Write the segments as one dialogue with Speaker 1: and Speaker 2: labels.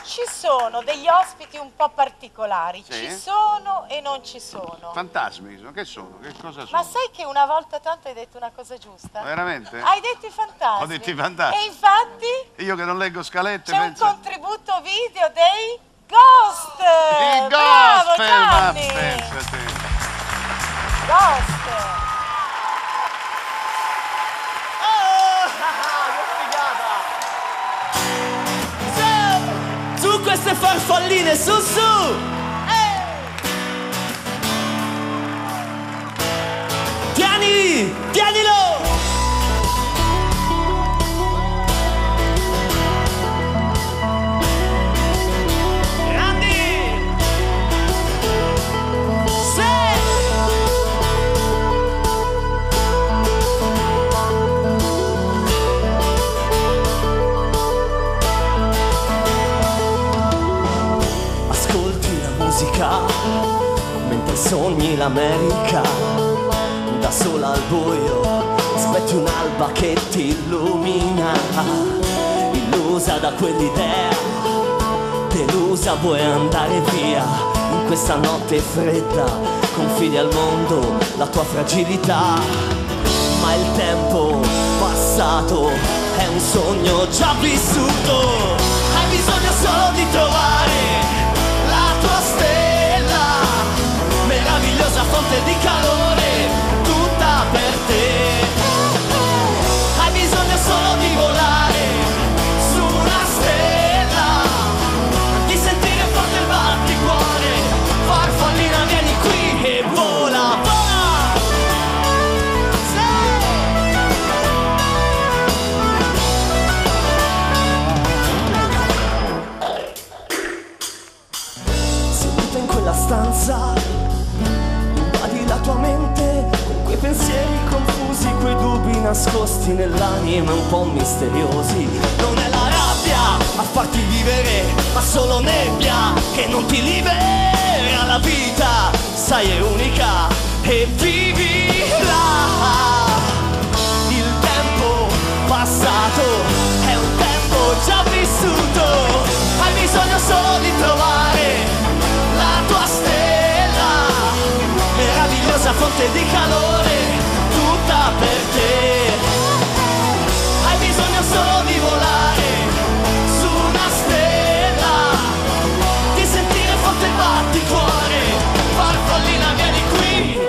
Speaker 1: Ci sono degli ospiti un po' particolari,
Speaker 2: Sì?
Speaker 1: ci sono e non ci sono.
Speaker 2: Fantasmi, che sono? Che cosa sono?
Speaker 1: Ma sai che una volta tanto hai detto una cosa giusta?
Speaker 2: Veramente?
Speaker 1: Hai detto i fantasmi.
Speaker 2: Ho detto i fantasmi.
Speaker 1: E infatti
Speaker 2: Io che non leggo scalette
Speaker 1: c'è
Speaker 2: penso...
Speaker 1: un contributo video dei Ghost.
Speaker 2: I
Speaker 1: Bravo,
Speaker 2: Ghost, ma
Speaker 1: Gianni.
Speaker 2: pensate.
Speaker 1: Ghost.
Speaker 3: Su queste farfalline, su su! Tieni! Tienilo! Grandi! Sì! Ascolti la musica mentre sogni l'America, da sola al buio aspetti un'alba che ti illumina, illusa da quell'idea, delusa vuoi andare via, in questa notte fredda confidi al mondo la tua fragilità, ma il tempo passato è un sogno già vissuto, hai bisogno solo di trovare la tua stella, meravigliosa fonte di calore, tutta per te. Hai bisogno solo di volare su una stella, di sentire forte il batticuore, farfallina vieni qui e vola, vola. Seduta in quella stanza, invadi la tua mente con quei pensieri confusi, quei dubbi nascosti nell'anima un po' misteriosi. Non è la rabbia a farti vivere, ma solo nebbia che non ti libera. La vita, sai, è unica e vivila. Il tempo passato è un tempo già vissuto, hai bisogno solo di trovare la tua stella, meravigliosa fonte di calore, tutta per te. Hai bisogno solo di volare su una stella, di sentire forte il batticuore, farfallina vieni qui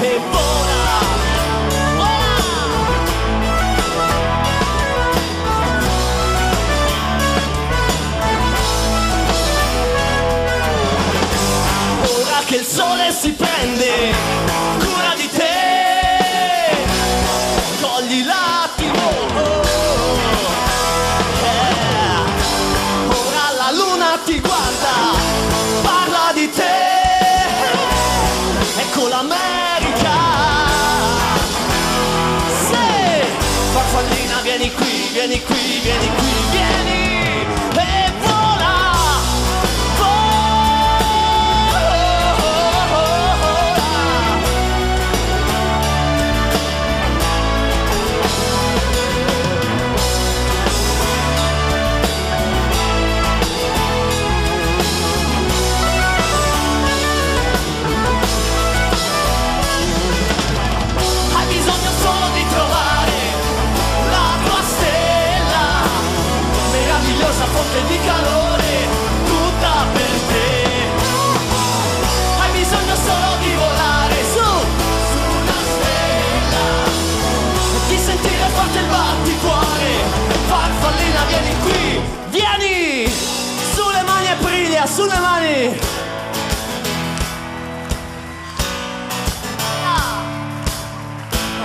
Speaker 3: e vola, vola. Ora che il sole si prende cura di te, cogli l'attimo, ora la luna ti guarda, parla di te, ecco l'America. Sì, farfallina vieni qui, vieni qui, vieni qui, vieni e vola, hai bisogno solo di trovare la tua stella, meravigliosa fonte di calore, tutta per te. Hai bisogno solo di volare su una stella, di sentire forte il batticuore, farfallina vieni qui, vieni, sulle mani Aprilia, sulle mani.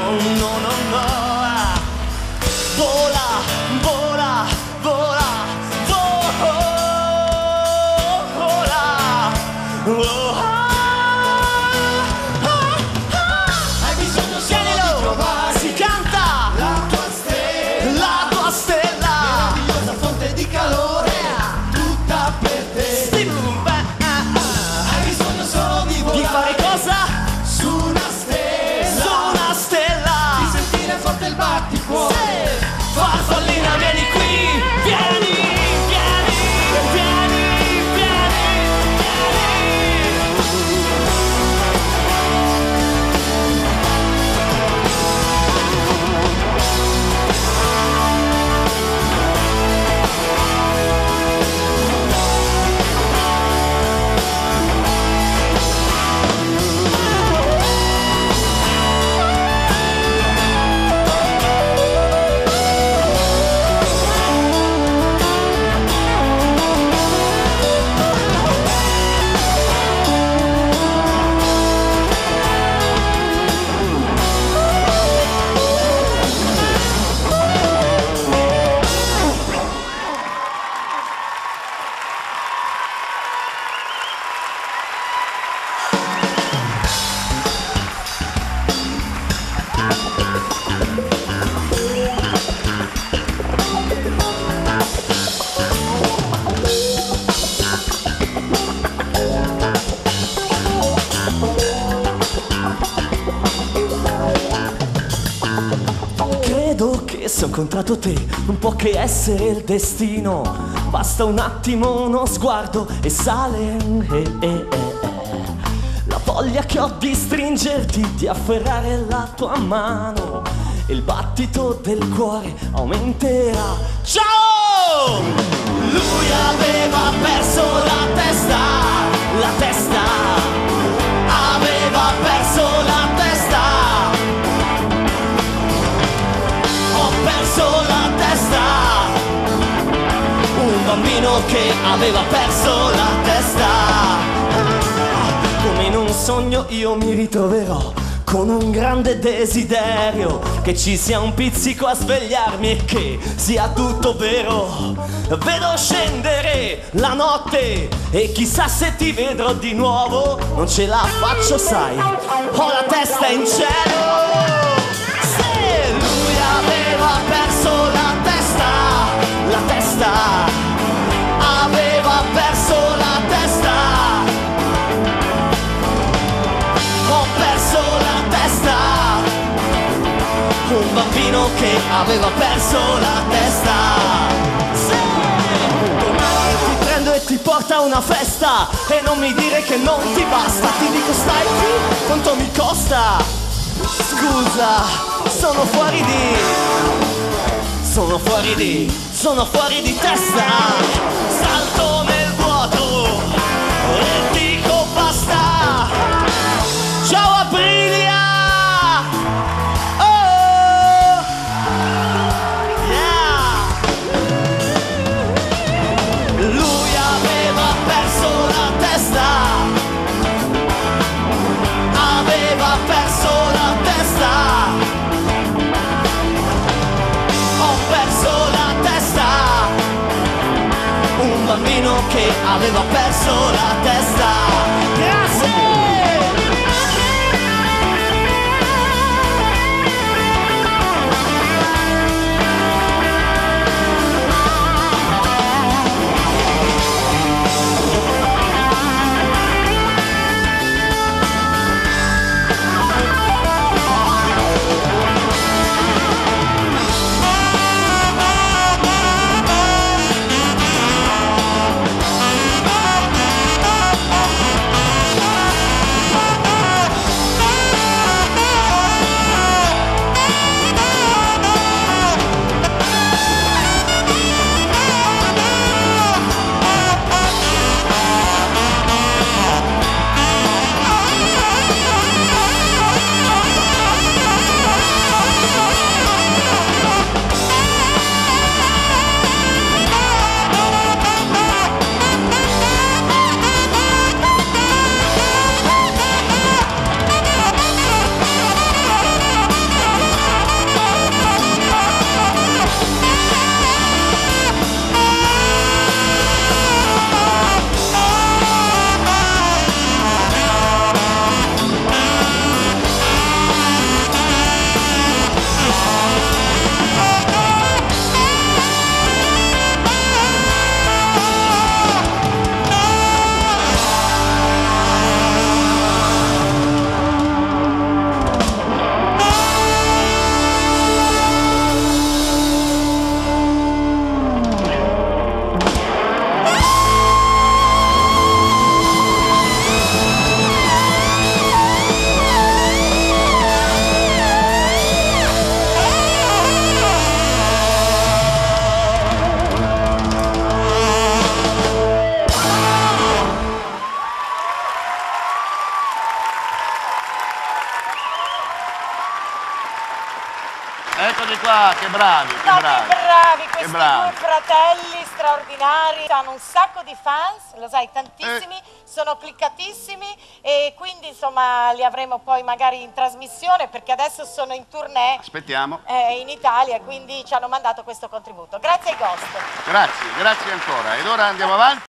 Speaker 3: Oh no no no, vola, vola, vola, vola. Hai bisogno solo di trovare, si canta, la tua stella, meravigliosa fonte di calore, tutta per te. Se ho incontrato te non può che essere il destino, basta un attimo, uno sguardo e sale la voglia che ho di stringerti, di afferrare la tua mano, il battito del cuore aumenterà. Ciao! Lui aveva perso la testa, aveva perso la testa. Ho perso la testa, un bambino che aveva perso la testa. Come in un sogno io mi ritroverò con un grande desiderio, che ci sia un pizzico a svegliarmi e che sia tutto vero. Vedo scendere la notte e chissà se ti vedrò di nuovo. Non ce la faccio, sai, ho la testa in cielo. Se lui aveva perso la testa, aveva perso la testa. Ho perso la testa, un bambino che aveva perso la testa. Se domani ti prendo e ti porta a una festa e non mi dire che non ti basta, ti dico stai qui, quanto mi costa? Scusa, sono fuori di testa. Salto nel vuoto e dico basta. Ciao Aprilia! Oh! Yeah! Lui aveva perso la testa, aveva perso la testa. Ho perso la testa, un bambino che aveva perso la testa. Grazie!
Speaker 2: Eccoli qua, che bravi, che
Speaker 1: No,
Speaker 2: bravi.
Speaker 1: che bravi, questi
Speaker 2: bravi.
Speaker 1: due fratelli straordinari, hanno un sacco di fans, lo sai, tantissimi, sono cliccatissimi e quindi insomma li avremo poi magari in trasmissione perché adesso sono in tournée
Speaker 2: Aspettiamo.
Speaker 1: in Italia, quindi ci hanno mandato questo contributo. Grazie ai Ghost.
Speaker 2: Grazie, grazie ancora. Ed ora andiamo avanti.